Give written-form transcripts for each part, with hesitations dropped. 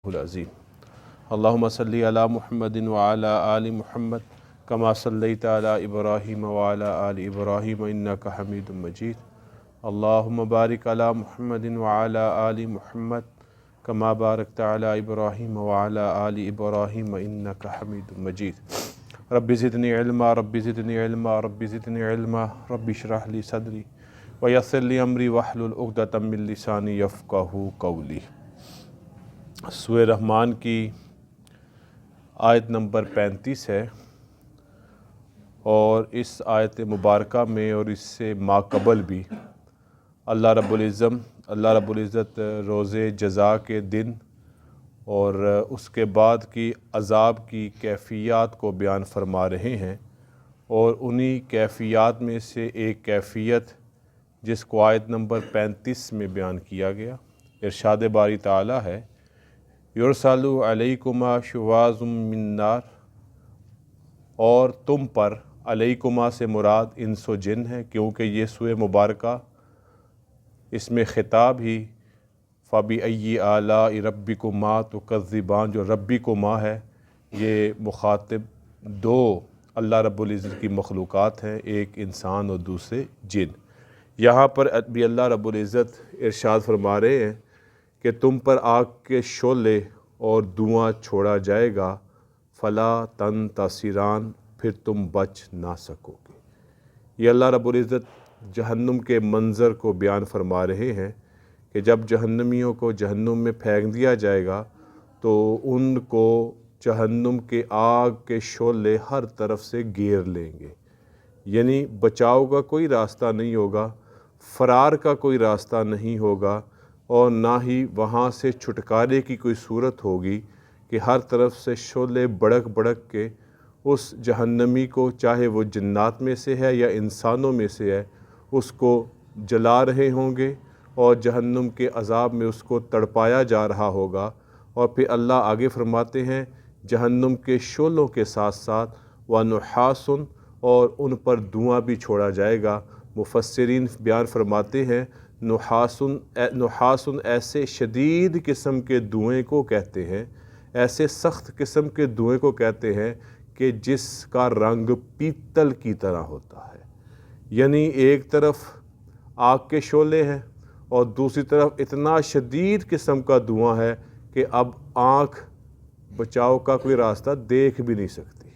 العظیم اللہم صلی علی محمد وعلی آل محمد کما صلیت علی ابراہیم وعلی آل ابراہیم انک حمید مجید اللہم بارک علی محمد وعلی آل محمد کما بارکت علی ابراہیم وعلی آل ابراہیم انک حمید مجید رب زدنی علما رب زدنی علما رب زدنی علما رب اشرح لی صدری ویسر لی امری واحلل عقدۃ من لسانی یفقہوا قولی۔ سورہ رحمان کی آیت نمبر 35 ہے، اور اس آیت مبارکہ میں اور اس سے ماقبل بھی اللہ رب العزت روز جزا کے دن اور اس کے بعد کی عذاب کی کیفیات کو بیان فرما رہے ہیں، اور انہی کیفیات میں سے ایک کیفیت جس کو آیت نمبر 35 میں بیان کیا گیا، ارشاد باری تعالیٰ ہے یرسل علیکما شواظ من نار، اور تم پر، علیکما سے مراد انس و جن ہے کیونکہ یہ سورہ مبارکہ اس میں خطاب ہی فَبِأَيِّ آلَاءِ رَبِّكُمَا تُكَذِّبَانِ، جو ربکما ہے یہ مخاطب دو اللہ رب العزت کی مخلوقات ہیں، ایک انسان اور دوسرے جن۔ یہاں پر بھی اللہ رب العزت ارشاد فرما رہے ہیں کہ تم پر آگ کے شعلے اور دھواں چھوڑا جائے گا، فلا تنتصران، پھر تم بچ نہ سکو گے۔ یہ اللہ رب العزت جہنم کے منظر کو بیان فرما رہے ہیں کہ جب جہنمیوں کو جہنم میں پھینک دیا جائے گا تو ان کو جہنم کے آگ کے شعلے ہر طرف سے گھیر لیں گے، یعنی بچاؤ کا کوئی راستہ نہیں ہوگا، فرار کا کوئی راستہ نہیں ہوگا، اور نہ ہی وہاں سے چھٹکارے کی کوئی صورت ہوگی کہ ہر طرف سے شعلے بڑک بڑک کے اس جہنمی کو، چاہے وہ جنات میں سے ہے یا انسانوں میں سے ہے، اس کو جلا رہے ہوں گے اور جہنم کے عذاب میں اس کو تڑپایا جا رہا ہوگا۔ اور پھر اللہ آگے فرماتے ہیں جہنم کے شعلوں کے ساتھ ساتھ وَنُحَاسٌ، اور ان پر دھواں بھی چھوڑا جائے گا۔ مفسرین بیان فرماتے ہیں نحاسن ایسے شدید قسم کے دھوئیں کو کہتے ہیں، ایسے سخت قسم کے دھوئیں کو کہتے ہیں کہ جس کا رنگ پیتل کی طرح ہوتا ہے، یعنی ایک طرف آگ کے شعلے ہیں اور دوسری طرف اتنا شدید قسم کا دھواں ہے کہ اب آنکھ بچاؤ کا کوئی راستہ دیکھ بھی نہیں سکتی۔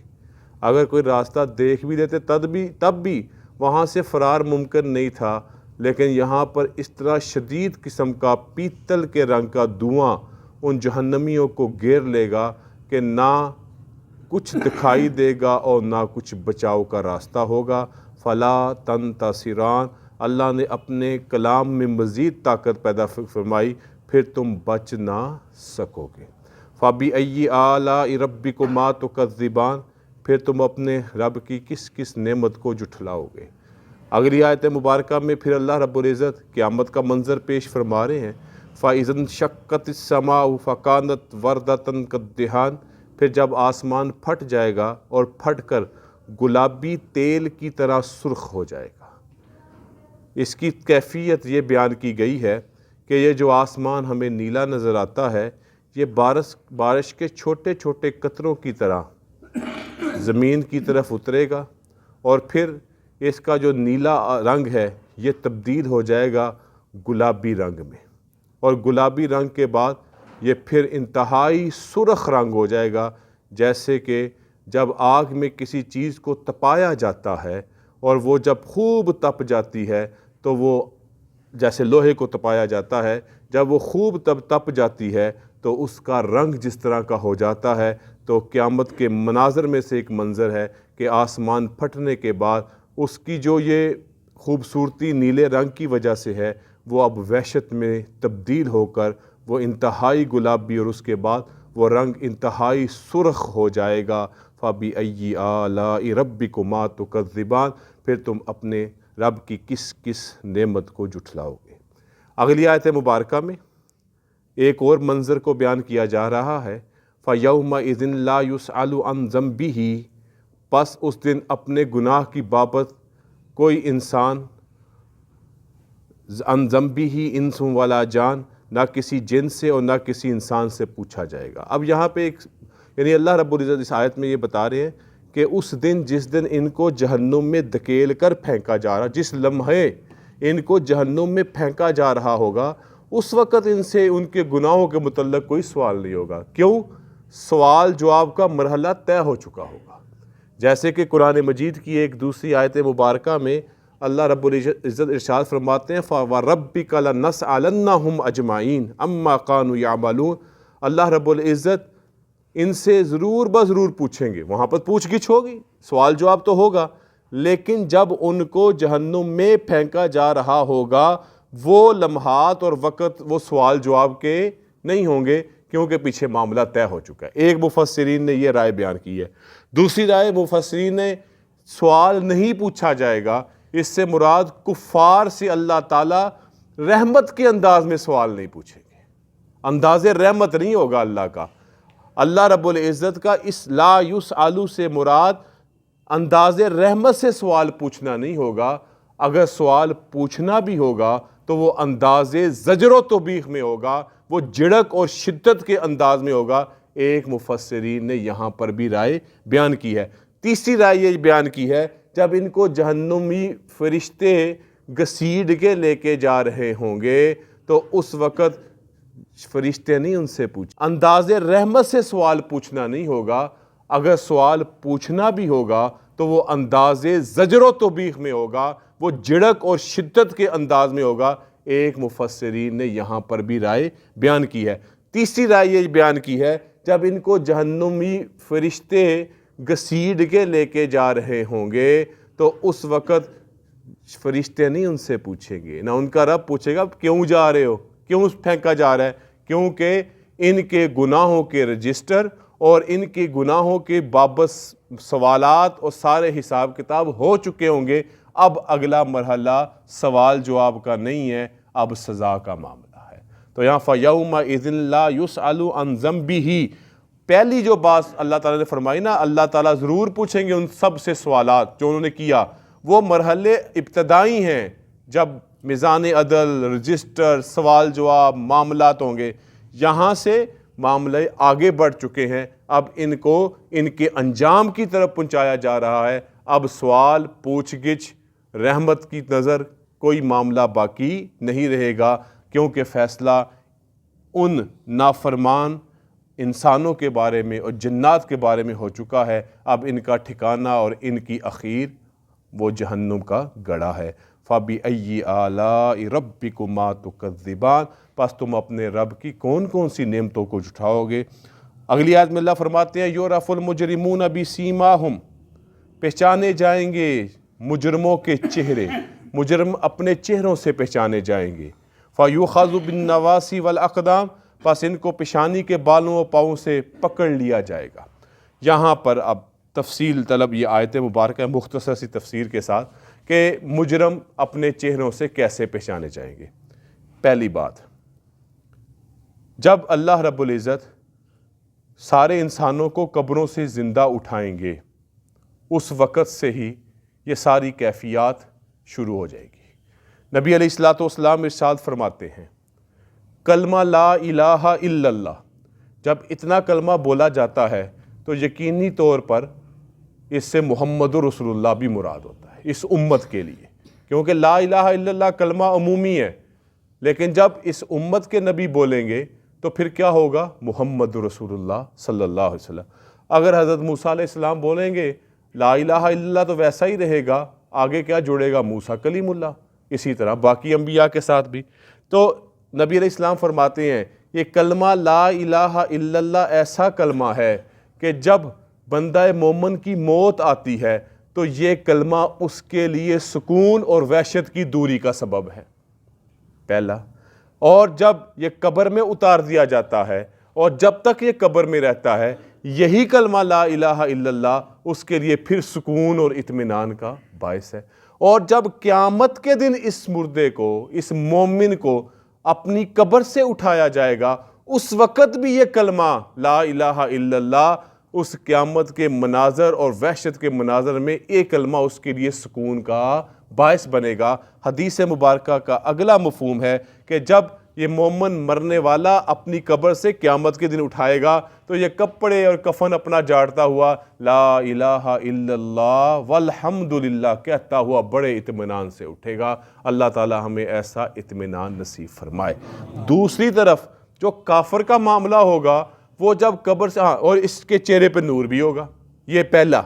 اگر کوئی راستہ دیکھ بھی لیتے تب بھی وہاں سے فرار ممکن نہیں تھا، لیکن یہاں پر اس طرح شدید قسم کا پیتل کے رنگ کا دھواں ان جہنمیوں کو گھیر لے گا کہ نہ کچھ دکھائی دے گا اور نہ کچھ بچاؤ کا راستہ ہوگا۔ فلا تنتصران، اللہ نے اپنے کلام میں مزید طاقت پیدا فرمائی، پھر تم بچ نہ سکو گے۔ فَبِأَيِّ آلَاءِ رَبِّكُمَا تُكَذِّبَانِ، پھر تم اپنے رب کی کس کس نعمت کو جھٹلاؤ گے۔ اگلی آیت مبارکہ میں پھر اللہ رب العزت قیامت کا منظر پیش فرما رہے ہیں فَإِذَا انشَقَّتِ السَّمَاءُ فَكَانَتْ وَرْدَةً كَالدِّهَانِ، پھر جب آسمان پھٹ جائے گا اور پھٹ کر گلابی تیل کی طرح سرخ ہو جائے گا۔ اس کی کیفیت یہ بیان کی گئی ہے کہ یہ جو آسمان ہمیں نیلا نظر آتا ہے یہ بارش کے چھوٹے چھوٹے قطروں کی طرح زمین کی طرف اترے گا، اور پھر اس کا جو نیلا رنگ ہے یہ تبدیل ہو جائے گا گلابی رنگ میں، اور گلابی رنگ کے بعد یہ پھر انتہائی سرخ رنگ ہو جائے گا، جیسے کہ جب آگ میں کسی چیز کو تپایا جاتا ہے اور وہ جب خوب تپ جاتی ہے تو وہ جیسے لوہے کو تپایا جاتا ہے، جب وہ خوب تپ جاتی ہے تو اس کا رنگ جس طرح کا ہو جاتا ہے۔ تو قیامت کے مناظر میں سے ایک منظر ہے کہ آسمان پھٹنے کے بعد اس کی جو یہ خوبصورتی نیلے رنگ کی وجہ سے ہے وہ اب وحشت میں تبدیل ہو کر وہ انتہائی گلابی، اور اس کے بعد وہ رنگ انتہائی سرخ ہو جائے گا۔ فَبِأَيِّ آلَاءِ رَبِّكُمَا تُكَذِّبَانِ، پھر تم اپنے رب کی کس کس نعمت کو جھٹلاؤ گے۔ اگلی آیت مبارکہ میں ایک اور منظر کو بیان کیا جا رہا ہے فَيَوْمَئِذٍ لَا يُسْأَلُ عَنْ ذَنبِهِ، پس اس دن اپنے گناہ کی بابت کوئی انسان عن ذنبہ انس ولا جان، نہ کسی جن سے اور نہ کسی انسان سے پوچھا جائے گا۔ اب یہاں پہ یعنی اللہ رب العزت اس آیت میں یہ بتا رہے ہیں کہ اس دن جس دن ان کو جہنم میں دھکیل کر پھینکا جا رہا، جس لمحے ان کو جہنم میں پھینکا جا رہا ہوگا، اس وقت ان سے ان کے گناہوں کے متعلق کوئی سوال نہیں ہوگا۔ کیوں؟ سوال جواب کا مرحلہ طے ہو چکا ہوگا۔ جیسے کہ قرآن مجید کی ایک دوسری آیت مبارکہ میں اللہ رب العزت ارشاد فرماتے ہیں فَوَرَبِّكَ لَنَسْأَلَنَّهُمْ أَجْمَعِينَ عَمَّا كَانُوا يَعْمَلُونَ، اللہ رب العزت ان سے ضرور بضرور پوچھیں گے۔ وہاں پر پوچھ گچھ ہوگی، سوال جواب تو ہوگا، لیکن جب ان کو جہنم میں پھینکا جا رہا ہوگا وہ لمحات اور وقت وہ سوال جواب کے نہیں ہوں گے، کیونکہ پیچھے معاملہ طے ہو چکا ہے۔ ایک مفسرین نے یہ رائے بیان کی ہے۔ دوسری رائے مفسرین نے سوال نہیں پوچھا جائے گا، اس سے مراد کفار سے اللہ تعالیٰ رحمت کے انداز میں سوال نہیں پوچھیں گے، انداز رحمت نہیں ہوگا اللہ کا۔ اللہ رب العزت کا اس لا یسألو سے مراد انداز رحمت سے سوال پوچھنا نہیں ہوگا۔ اگر سوال پوچھنا بھی ہوگا تو وہ انداز زجر و توبیخ میں ہوگا، وہ جھڑک اور شدت کے انداز میں ہوگا۔ ایک مفسرین نے یہاں پر بھی رائے بیان کی ہے۔ تیسری رائے یہ بیان کی ہے جب ان کو جہنمی فرشتے گھسیٹ کے لے کے جا رہے ہوں گے تو اس وقت فرشتے نہیں ان سے پوچھ، انداز رحمت سے سوال پوچھنا نہیں ہوگا۔ اگر سوال پوچھنا بھی ہوگا تو وہ انداز زجر و توبیخ میں ہوگا، وہ جھڑک اور شدت کے انداز میں ہوگا۔ ایک مفسرین نے یہاں پر بھی رائے بیان کی ہے۔ تیسری رائے یہ بیان کی ہے جب ان کو جہنمی فرشتے گھسیٹ کے لے کے جا رہے ہوں گے تو اس وقت فرشتے نہیں ان سے پوچھیں گے، نہ ان کا رب پوچھے گا کیوں جا رہے ہو، کیوں پھینکا جا رہا ہے، کیونکہ ان کے گناہوں کے رجسٹر اور ان کے گناہوں کے بابت سوالات اور سارے حساب کتاب ہو چکے ہوں گے۔ اب اگلا مرحلہ سوال جواب کا نہیں ہے، اب سزا کا معاملہ ہے۔ تو یہاں فَيَوْمَئِذٍ لَا يُسْأَلُ عَنْ ذَنْبِهِ، پہلی جو بات اللہ تعالیٰ نے فرمائی نا، اللہ تعالیٰ ضرور پوچھیں گے ان سب سے سوالات جو انہوں نے کیا، وہ مرحلے ابتدائی ہیں جب میزان عدل، رجسٹر، سوال جواب، معاملات ہوں گے۔ یہاں سے معاملے آگے بڑھ چکے ہیں، اب ان کو ان کے انجام کی طرف پہنچایا جا رہا ہے۔ اب سوال پوچھ گچھ رحمت کی نظر کوئی معاملہ باقی نہیں رہے گا، کیونکہ فیصلہ ان نافرمان انسانوں کے بارے میں اور جنات کے بارے میں ہو چکا ہے۔ اب ان کا ٹھکانہ اور ان کی اخیر وہ جہنم کا گڑھا ہے۔ فَبِأَيِّ آلَاءِ رَبِّكُمَا تُكَذِّبَانِ، پس تم اپنے رب کی کون کون سی نعمتوں کو جھٹلاؤ گے۔ اگلی آیت میں اللہ فرماتے ہیں یُعْرَفُ الْمُجْرِمُونَ بِسِیمَاهُمْ، پہچانے جائیں گے مجرموں کے چہرے، مجرم اپنے چہروں سے پہچانے جائیں گے۔ فَيُؤْخَذُ بِالنَّوَاصِي وَالْأَقْدَامِ، پس ان کو پیشانی کے بالوں و پاؤں سے پکڑ لیا جائے گا۔ یہاں پر اب تفصیل طلب یہ آیت مبارکہ مختصر سی تفسیر کے ساتھ کہ مجرم اپنے چہروں سے کیسے پہچانے جائیں گے۔ پہلی بات، جب اللہ رب العزت سارے انسانوں کو قبروں سے زندہ اٹھائیں گے اس وقت سے ہی یہ ساری کیفیات شروع ہو جائے گی۔ نبی علیہ الصلوۃ والسلام ارشاد فرماتے ہیں کلمہ لا الہ الا اللہ، جب اتنا کلمہ بولا جاتا ہے تو یقینی طور پر اس سے محمد رسول اللہ بھی مراد ہوتا ہے اس امت کے لیے، کیونکہ لا الہ الا اللہ کلمہ عمومی ہے، لیکن جب اس امت کے نبی بولیں گے تو پھر کیا ہوگا؟ محمد رسول اللہ صلی اللہ علیہ وسلم۔ اگر حضرت موسیٰ علیہ السلام بولیں گے لا الہ الا اللہ تو ویسا ہی رہے گا، آگے کیا جڑے گا؟ موسیٰ کلیم اللہ، اسی طرح باقی انبیاء کے ساتھ بھی۔ تو نبی علیہ السلام فرماتے ہیں یہ کلمہ لا الہ الا اللہ ایسا کلمہ ہے کہ جب بندہ مومن کی موت آتی ہے تو یہ کلمہ اس کے لیے سکون اور وحشت کی دوری کا سبب ہے، پہلا۔ اور جب یہ قبر میں اتار دیا جاتا ہے اور جب تک یہ قبر میں رہتا ہے یہی کلمہ لا الہ الا اللہ اس کے لیے پھر سکون اور اطمینان کا باعث ہے۔ اور جب قیامت کے دن اس مردے کو، اس مومن کو اپنی قبر سے اٹھایا جائے گا اس وقت بھی یہ کلمہ لا الہ الا اللہ اس قیامت کے مناظر اور وحشت کے مناظر میں ایک کلمہ اس کے لیے سکون کا باعث بنے گا۔ حدیث مبارکہ کا اگلا مفہوم ہے کہ جب یہ مومن مرنے والا اپنی قبر سے قیامت کے دن اٹھائے گا تو یہ کپڑے اور کفن اپنا جاڑتا ہوا لا الہ الا اللہ والحمد للہ کہتا ہوا بڑے اطمینان سے اٹھے گا۔ اللہ تعالی ہمیں ایسا اطمینان نصیب فرمائے۔ دوسری طرف جو کافر کا معاملہ ہوگا وہ جب قبر سے اور اس کے چہرے پہ نور بھی ہوگا، یہ پہلا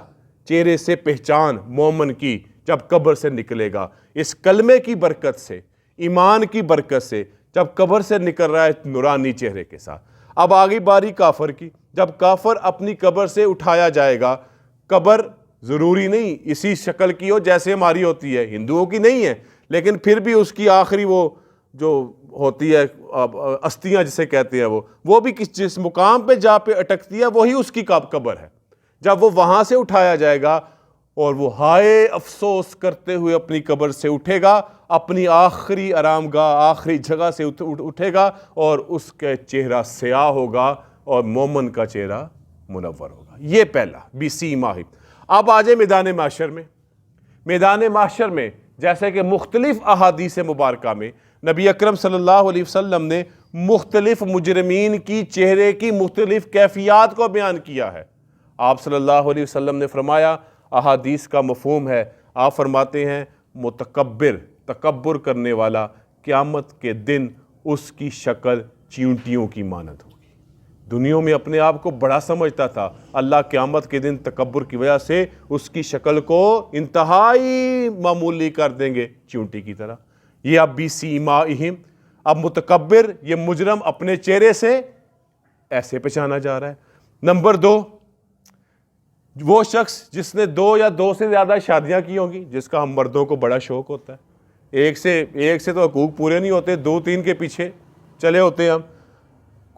چہرے سے پہچان مومن کی جب قبر سے نکلے گا، اس کلمے کی برکت سے، ایمان کی برکت سے جب قبر سے نکل رہا ہے نورانی چہرے کے ساتھ۔ اب آگئی باری کافر کی، جب کافر اپنی قبر سے اٹھایا جائے گا، قبر ضروری نہیں اسی شکل کی ہو جیسے ہماری ہوتی ہے، ہندوؤں کی نہیں ہے، لیکن پھر بھی اس کی آخری وہ جو ہوتی ہے استھیاں جسے کہتے ہیں وہ بھی جس مقام پہ جا پہ اٹکتی ہے وہی اس کی قبر ہے۔ جب وہ وہاں سے اٹھایا جائے گا اور وہ ہائے افسوس کرتے ہوئے اپنی قبر سے اٹھے گا، اپنی آخری آرام گاہ آخری جگہ سے اٹھے گا اور اس کا چہرہ سیاہ ہوگا اور مومن کا چہرہ منور ہوگا۔ یہ پہلا بسیماہم۔ اب آجے میدان محشر میں۔ میدان محشر میں جیسے کہ مختلف احادیث مبارکہ میں نبی اکرم صلی اللہ علیہ وسلم نے مختلف مجرمین کی چہرے کی مختلف کیفیات کو بیان کیا ہے۔ آپ صلی اللہ علیہ وسلم نے فرمایا، احادیث کا مفہوم ہے، آپ فرماتے ہیں متکبر، تکبر کرنے والا، قیامت کے دن اس کی شکل چیونٹیوں کی مانند ہوگی۔ دنیا میں اپنے آپ کو بڑا سمجھتا تھا، اللہ قیامت کے دن تکبر کی وجہ سے اس کی شکل کو انتہائی معمولی کر دیں گے، چیونٹی کی طرح۔ یہ اب بسیماہم، اب متکبر یہ مجرم اپنے چہرے سے ایسے پہچانا جا رہا ہے۔ نمبر 2، وہ شخص جس نے 2 یا 2 سے زیادہ شادیاں کی ہوں گی، جس کا ہم مردوں کو بڑا شوق ہوتا ہے، ایک سے تو حقوق پورے نہیں ہوتے، 2-3 کے پیچھے چلے ہوتے ہیں ہم۔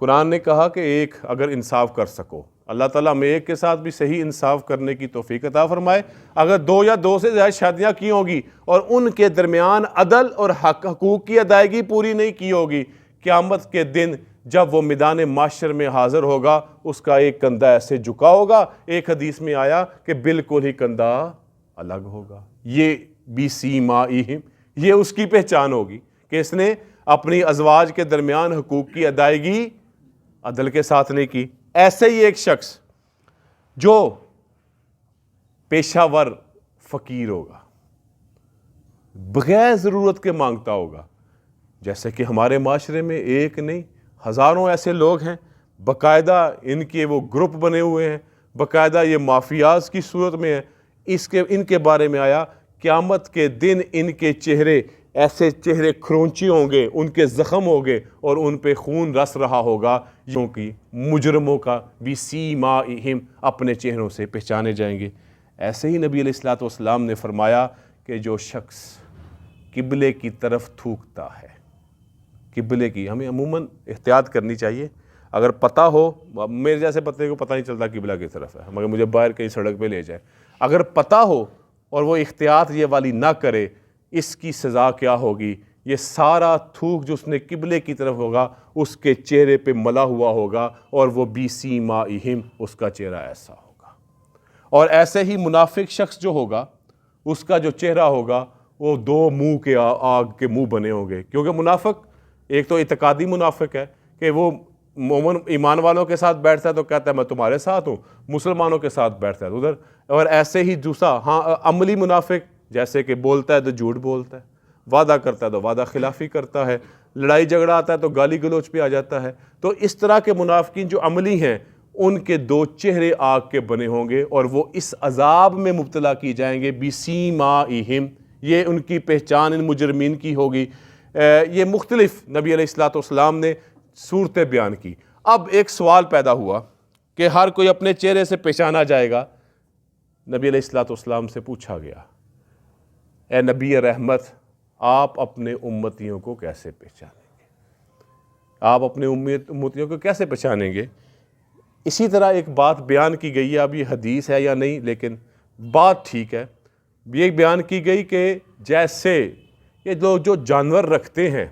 قرآن نے کہا کہ ایک اگر انصاف کر سکو، اللہ تعالیٰ ہمیں ایک کے ساتھ بھی صحیح انصاف کرنے کی توفیق عطا فرمائے۔ اگر 2 یا 2 سے زیادہ شادیاں کی ہوگی اور ان کے درمیان عدل اور حقوق کی ادائیگی پوری نہیں کی ہوگی، قیامت کے دن جب وہ میدان معاشر میں حاضر ہوگا اس کا ایک کندھا ایسے جھکا ہوگا، ایک حدیث میں آیا کہ بالکل ہی کندھا الگ ہوگا۔ یہ بسیماہم، یہ اس کی پہچان ہوگی کہ اس نے اپنی ازواج کے درمیان حقوق کی ادائیگی عدل کے ساتھ نہیں کی۔ ایسے ہی ایک شخص جو پیشہ ور فقیر ہوگا، بغیر ضرورت کے مانگتا ہوگا، جیسے کہ ہمارے معاشرے میں ایک نہیں ہزاروں ایسے لوگ ہیں، باقاعدہ ان کے وہ گروپ بنے ہوئے ہیں، باقاعدہ یہ مافیاز کی صورت میں ہیں۔ ان کے بارے میں آیا قیامت کے دن ان کے چہرے ایسے چہرے کھرونچے ہوں گے، ان کے زخم ہوں گے اور ان پہ خون رس رہا ہوگا، کیونکہ مجرموں کا بسیماہم اپنے چہروں سے پہچانے جائیں گے۔ ایسے ہی نبی علیہ الصلوۃ والسلام نے فرمایا کہ جو شخص قبلے کی طرف تھوکتا ہے، قبلے کی ہمیں عموماً احتیاط کرنی چاہیے۔ اگر پتہ ہو، میرے جیسے بندے کو پتہ نہیں چلتا قبلہ کی طرف ہے، مگر مجھے باہر کہیں سڑک پہ لے جائے، اگر پتہ ہو اور وہ احتیاط یہ والی نہ کرے، اس کی سزا کیا ہوگی؟ یہ سارا تھوک جو اس نے قبلے کی طرف ہوگا اس کے چہرے پہ ملا ہوا ہوگا اور وہ بسیماہم اس کا چہرہ ایسا ہوگا۔ اور ایسے ہی منافق شخص جو ہوگا اس کا جو چہرہ ہوگا وہ 2 منہ کے آگ کے منہ بنے ہوں گے، کیونکہ منافق ایک تو اعتقادی منافق ہے کہ وہ مومن ایمان والوں کے ساتھ بیٹھتا ہے تو کہتا ہے میں تمہارے ساتھ ہوں، مسلمانوں کے ساتھ بیٹھتا ہے ادھر۔ اور ایسے ہی دوسرا عملی منافق، جیسے کہ بولتا ہے تو جھوٹ بولتا ہے، وعدہ کرتا ہے تو وعدہ خلافی کرتا ہے، لڑائی جھگڑا آتا ہے تو گالی گلوچ پہ آ جاتا ہے۔ تو اس طرح کے منافقین جو عملی ہیں ان کے 2 چہرے آگ کے بنے ہوں گے اور وہ اس عذاب میں مبتلا کی جائیں گے بسیماہم، یہ ان کی پہچان ان مجرمین کی ہوگی۔ یہ مختلف نبی علیہ الصلوۃ والسلام نے صورتیں بیان کی۔ اب ایک سوال پیدا ہوا کہ ہر کوئی اپنے چہرے سے پہچانا جائے گا۔ نبی علیہ الصلوۃ والسلام سے پوچھا گیا، اے نبی رحمت، آپ اپنے امتیوں کو کیسے پہچانیں گے؟ آپ اپنے امتیوں کو کیسے پہچانیں گے؟ اسی طرح ایک بات بیان کی گئی ہے، اب یہ حدیث ہے یا نہیں لیکن بات ٹھیک ہے، یہ بیان کی گئی کہ جیسے یہ لوگ جو جانور رکھتے ہیں،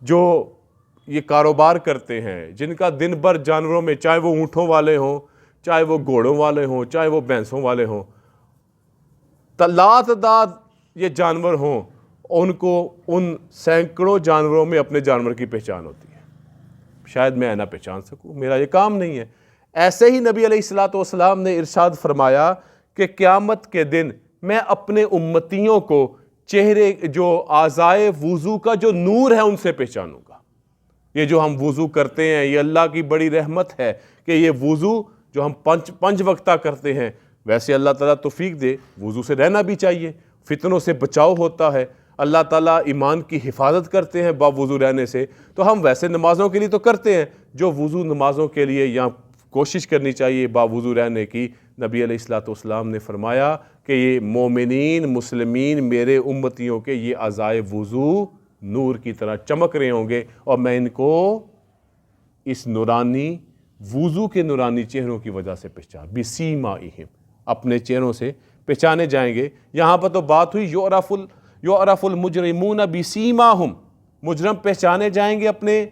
جو یہ کاروبار کرتے ہیں، جن کا دن بھر جانوروں میں، چاہے وہ اونٹوں والے ہوں، چاہے وہ گھوڑوں والے ہوں، چاہے وہ بھینسوں والے ہوں، لاتعداد یہ جانور ہوں، ان کو ان سینکڑوں جانوروں میں اپنے جانور کی پہچان ہوتی ہے، شاید میں نہ پہچان سکوں، میرا یہ کام نہیں ہے۔ ایسے ہی نبی علیہ الصلوۃ والسلام نے ارشاد فرمایا کہ قیامت کے دن میں اپنے امتیوں کو چہرے جو اعضائے وضو کا جو نور ہے ان سے پہچانوں گا۔ یہ جو ہم وضو کرتے ہیں یہ اللہ کی بڑی رحمت ہے کہ یہ وضو جو ہم پنج وقتہ کرتے ہیں، ویسے اللہ تعالیٰ توفیق دے وضو سے رہنا بھی چاہیے، فتنوں سے بچاؤ ہوتا ہے، اللہ تعالیٰ ایمان کی حفاظت کرتے ہیں با وضو رہنے سے، تو ہم ویسے نمازوں کے لیے تو کرتے ہیں، جو وضو نمازوں کے لیے یہاں کوشش کرنی چاہیے با وضو رہنے کی۔ نبی علیہ الصلوۃ والسلام نے فرمایا کہ یہ مومنین مسلمین میرے امتیوں کے یہ اعضائے وضو نور کی طرح چمک رہے ہوں گے، اور میں ان کو اس نورانی وضو کے نورانی چہروں کی وجہ سے پہچان بسیمائہم، اپنے چہروں سے پہچانے جائیں گے۔ یہاں پر تو بات ہوئی یعرف المجرمون بسیماہم، مجرم پہچانے جائیں گے اپنے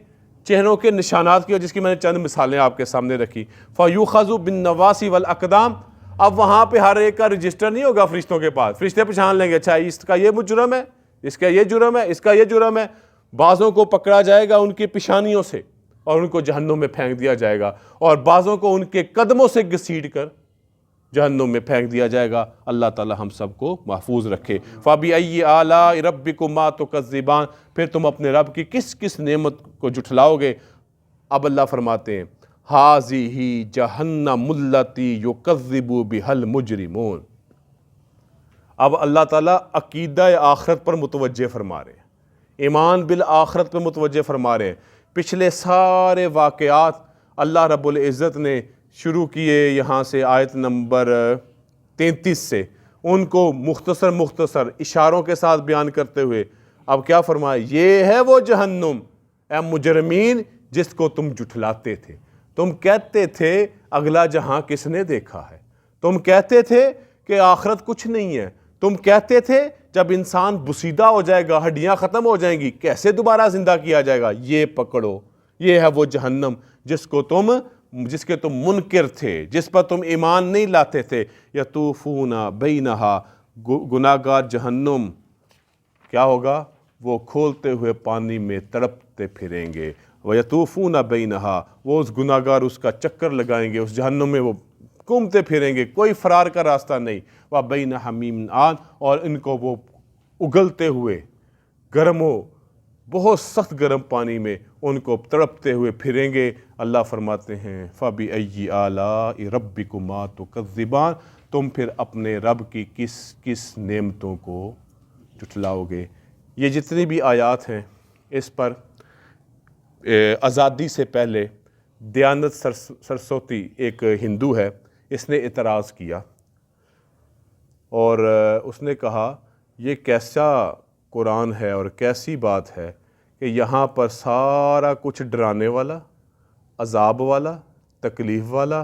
چہروں کے نشانات کی، اور جس کی میں نے چند مثالیں آپ کے سامنے رکھی۔ فَيُخَذُ بِالنَّوَاصِ وَالْأَقْدَامِ، اب وہاں پہ ہر ایک کا رجسٹر نہیں ہوگا فرشتوں کے پاس، فرشتے پہچان لیں گے اچھا اس کا یہ جرم ہے، اس کا یہ جرم ہے، اس کا یہ جرم ہے۔ بعضوں کو پکڑا جائے گا ان کی پیشانیوں سے اور ان کو جہنم میں پھینک دیا جائے گا، اور بعضوں کو ان کے قدموں سے گھسیٹ کر جہنم میں پھینک دیا جائے گا۔ اللہ تعالی ہم سب کو محفوظ رکھے۔ فَبِأَيِّ آلَاءِ رَبِّكُمَا تُكَذِّبَانِ، پھر تم اپنے رب کی کس کس نعمت کو جھٹلاؤ گے؟ اب اللہ فرماتے ہیں هَذِهِ جَهَنَّمُ الَّتِي يُكَذِّبُ بِهَا الْمُجْرِمُونَ۔ اب اللہ تعالیٰ عقیدہ آخرت پر متوجہ فرما رہے ہیں، ایمان بالآخرت پر متوجہ فرما رہے ہیں۔ پچھلے سارے واقعات اللہ رب العزت نے شروع کیے یہاں سے آیت نمبر 33 سے، ان کو مختصر اشاروں کے ساتھ بیان کرتے ہوئے اب کیا فرمایا؟ یہ ہے وہ جہنم اے مجرمین جس کو تم جھٹلاتے تھے۔ تم کہتے تھے اگلا جہاں کس نے دیکھا ہے، تم کہتے تھے کہ آخرت کچھ نہیں ہے، تم کہتے تھے جب انسان بسیدہ ہو جائے گا ہڈیاں ختم ہو جائیں گی کیسے دوبارہ زندہ کیا جائے گا۔ یہ پکڑو، یہ ہے وہ جہنم جس کے تم منکر تھے، جس پر تم ایمان نہیں لاتے تھے۔ یطوفون بینہا، گناہگار جہنم کیا ہوگا؟ وہ کھولتے ہوئے پانی میں تڑپتے پھریں گے۔ وَيَطُوفُونَ بَيْنَهَا، وہ اس گناہگار اس کا چکر لگائیں گے، اس جہنم میں وہ گھومتے پھریں گے، کوئی فرار کا راستہ نہیں۔ وَبَيْنَ حَمِيمٍ آن، اور ان کو وہ اگلتے ہوئے گرم بہت سخت گرم پانی میں ان کو تڑپتے ہوئے پھریں گے۔ اللہ فرماتے ہیں فَبِأَيِّ آلَاءِ رَبِّكُمَا تُكَذِّبَانِ، تم پھر اپنے رب کی کس کس نعمتوں کو جھٹلاؤ گے۔ یہ جتنی بھی آیات ہیں اس پر آزادی سے پہلے دیانت سرسوتی ایک ہندو ہے، اس نے اعتراض کیا اور اس نے کہا یہ کیسا قرآن ہے اور کیسی بات ہے کہ یہاں پر سارا کچھ ڈرانے والا، عذاب والا، تکلیف والا،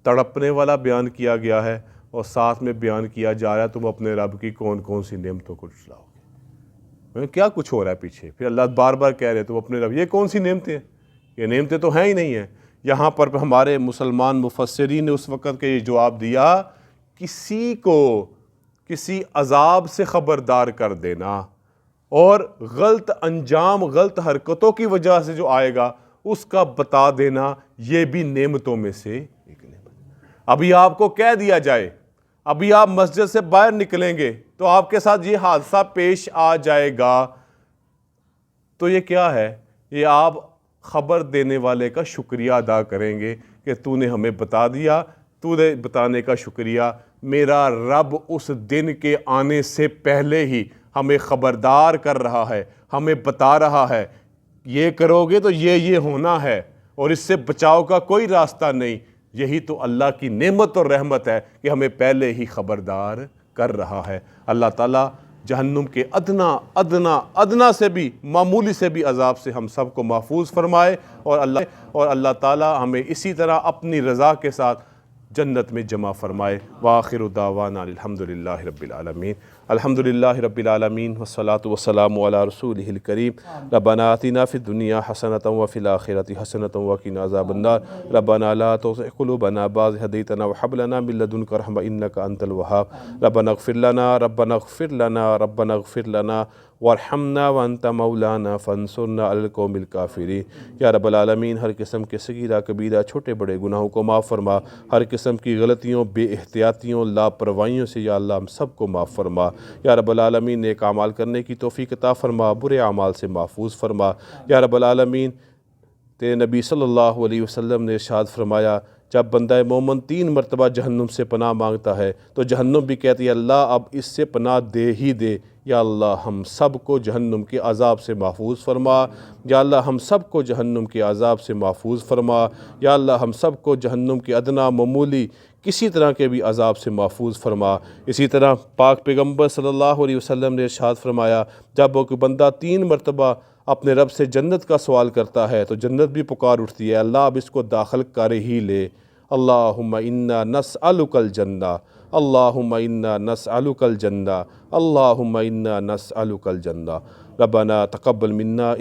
تڑپنے والا بیان کیا گیا ہے، اور ساتھ میں بیان کیا جا رہا ہے تم اپنے رب کی کون کون سی نعمتوں کو جھٹلاؤ گے۔ کیا کچھ ہو رہا ہے پیچھے؟ پھر اللہ بار بار کہہ رہے تم اپنے رب، یہ کون سی نعمتیں ہیں؟ یہ نعمتیں تو ہیں ہی نہیں ہیں۔ یہاں پر ہمارے مسلمان مفسرین نے اس وقت کے یہ جواب دیا، کسی کو کسی عذاب سے خبردار کر دینا اور غلط انجام غلط حرکتوں کی وجہ سے جو آئے گا اس کا بتا دینا، یہ بھی نعمتوں میں سے ایک نعمت۔ ابھی آپ کو کہہ دیا جائے، ابھی آپ مسجد سے باہر نکلیں گے تو آپ کے ساتھ یہ حادثہ پیش آ جائے گا، تو یہ کیا ہے؟ یہ آپ خبر دینے والے کا شکریہ ادا کریں گے کہ تو نے ہمیں بتا دیا، تو نے بتانے کا شکریہ۔ میرا رب اس دن کے آنے سے پہلے ہی ہمیں خبردار کر رہا ہے، ہمیں بتا رہا ہے یہ کرو گے تو یہ ہونا ہے، اور اس سے بچاؤ کا کوئی راستہ نہیں۔ یہی تو اللہ کی نعمت اور رحمت ہے کہ ہمیں پہلے ہی خبردار کر رہا ہے۔ اللہ تعالیٰ جہنم کے ادنا سے بھی معمولی سے بھی عذاب سے ہم سب کو محفوظ فرمائے، اور اللہ تعالیٰ ہمیں اسی طرح اپنی رضا کے ساتھ جنت میں جمع فرمائے۔ وآخر دعوانا الحمدللہ رب العالمین۔ الحمدللہ رب العالمین والصلاة والسلام علی رسولہ الکریم ربنا آتنا فی الدنیا حسنۃ وفی الآخرۃ حسنۃ وقنا عذاب النار ربنا لا تزغ قلوبنا بعد إذ هديتنا وهب لنا من لدنك رحمة إنك أنت الوهاب ربنا اغفر لنا ربنا اغفر لنا ربنا اغفر لنا وارحمنا وانت مولانا فانصرنا علی القوم الکافرین۔ یا رب العالمین ہر قسم کے صغیرہ کبیرہ چھوٹے بڑے گناہوں کو معاف فرما، ہر قسم کی غلطیوں بے احتیاطیوں لاپرواہیوں سے یا اللہ ہم سب کو معاف فرما۔ یا رب العالمین نیک اعمال کرنے کی توفیق عطا فرما، برے اعمال سے محفوظ فرما۔ یا رب العالمین تیرے نبی صلی اللہ علیہ وسلم نے ارشاد فرمایا جب بندہ مومن 3 مرتبہ جہنم سے پناہ مانگتا ہے تو جہنم بھی کہتی ہے اللہ اب اس سے پناہ دے ہی دے۔ یا اللہ ہم سب کو جہنم کے عذاب سے محفوظ فرما، یا اللہ ہم سب کو جہنم کے عذاب سے محفوظ فرما، یا اللہ ہم سب کو جہنم کے ادنا معمولی کسی طرح کے بھی عذاب سے محفوظ فرما۔ اسی طرح پاک پیغمبر صلی اللہ علیہ وسلم نے ارشاد فرمایا جب وہ کوئی بندہ 3 مرتبہ اپنے رب سے جنت کا سوال کرتا ہے تو جنت بھی پکار اٹھتی ہے اللہ اب اس کو داخل کر ہی لے۔ اللہم انا نسألک الجنہ، اللہم انا نسألک الجنہ، اللہم انا نسألک الجنہ۔ ربنا تقبل منا